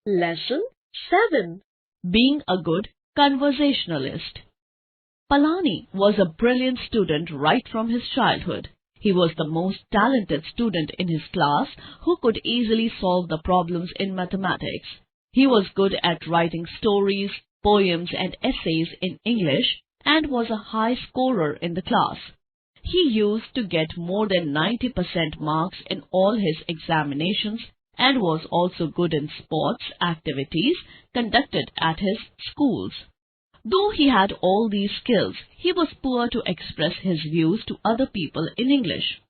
Lesson 7. Being a good conversationalist. Palani was a brilliant student right from his childhood. He was the most talented student in his class who could easily solve the problems in mathematics. He was good at writing stories, poems and essays in English and was a high scorer in the class. He used to get more than 90% marks in all his examinations and was also good in sports activities conducted at his schools. Though he had all these skills, he was poor to express his views to other people in English.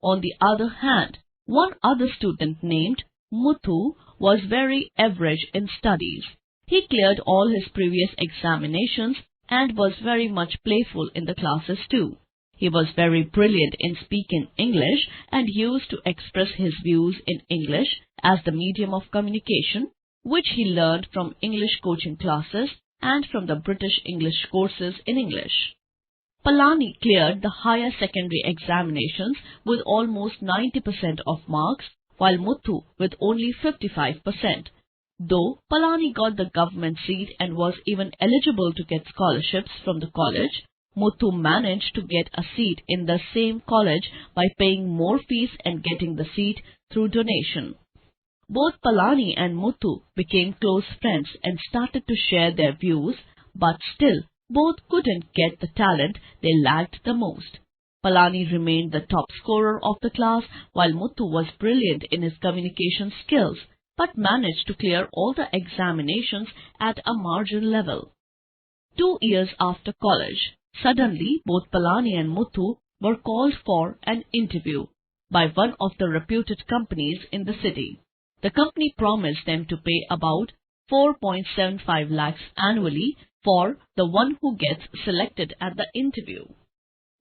On the other hand, one other student named Muthu was very average in studies. He cleared all his previous examinations and was very much playful in the classes too. He was very brilliant in speaking English and used to express his views in English as the medium of communication, which he learned from English coaching classes and from the British English courses in English. Palani cleared the higher secondary examinations with almost 90% of marks, while Muthu with only 55%. Though Palani got the government seat and was even eligible to get scholarships from the college, Muthu managed to get a seat in the same college by paying more fees and getting the seat through donation. Both Palani and Muthu became close friends and started to share their views, but still both couldn't get the talent they lacked the most. Palani remained the top scorer of the class, while Muthu was brilliant in his communication skills, but managed to clear all the examinations at a marginal level. 2 years after college, suddenly both Palani and Muthu were called for an interview by one of the reputed companies in the city. The company promised them to pay about 4.75 lakhs annually for the one who gets selected at the interview.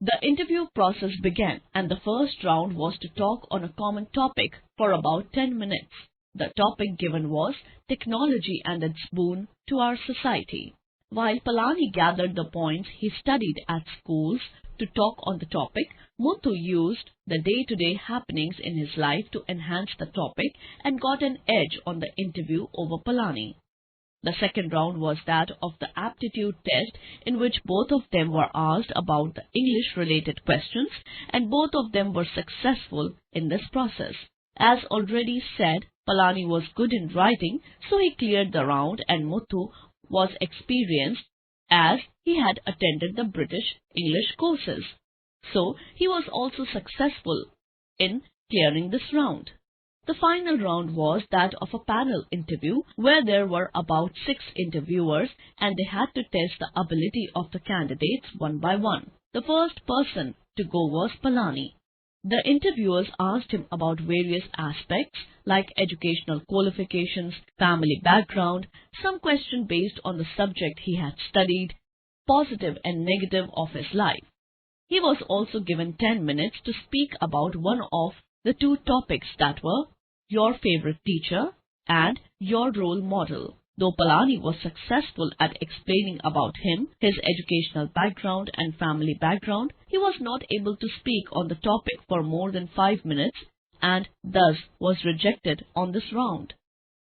The interview process began and the first round was to talk on a common topic for about 10 minutes. The topic given was technology and its boon to our society. While Palani gathered the points he studied at schools to talk on the topic, Muthu used the day-to-day happenings in his life to enhance the topic and got an edge on the interview over Palani. The second round was that of the aptitude test, in which both of them were asked about the English-related questions, and both of them were successful in this process. As already said, Palani was good in writing, so he cleared the round, and Muthu was experienced as he had attended the British English courses. So he was also successful in clearing this round. The final round was that of a panel interview where there were about 6 interviewers and they had to test the ability of the candidates one by one. The first person to go was Palani. The interviewers asked him about various aspects like educational qualifications, family background, some question based on the subject he had studied, positive and negative of his life. He was also given 10 minutes to speak about one of the 2 topics that were your favorite teacher and your role model. Though Palani was successful at explaining about him, his educational background and family background, he was not able to speak on the topic for more than 5 minutes and thus was rejected on this round.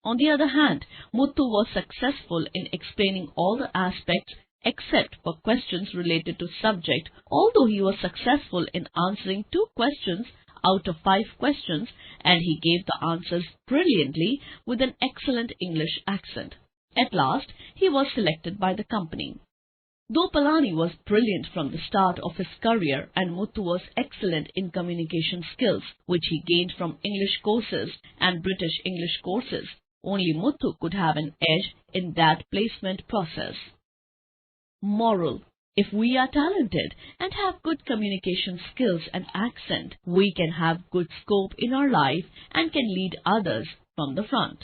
On the other hand, Muthu was successful in explaining all the aspects except for questions related to subject, although he was successful in answering 2 questions out of 5 questions and he gave the answers brilliantly with an excellent English accent. At last, he was selected by the company. Though Palani was brilliant from the start of his career and Muthu was excellent in communication skills, which he gained from English courses and British English courses, only Muthu could have an edge in that placement process. Moral: if we are talented and have good communication skills and accent, we can have good scope in our life and can lead others from the front.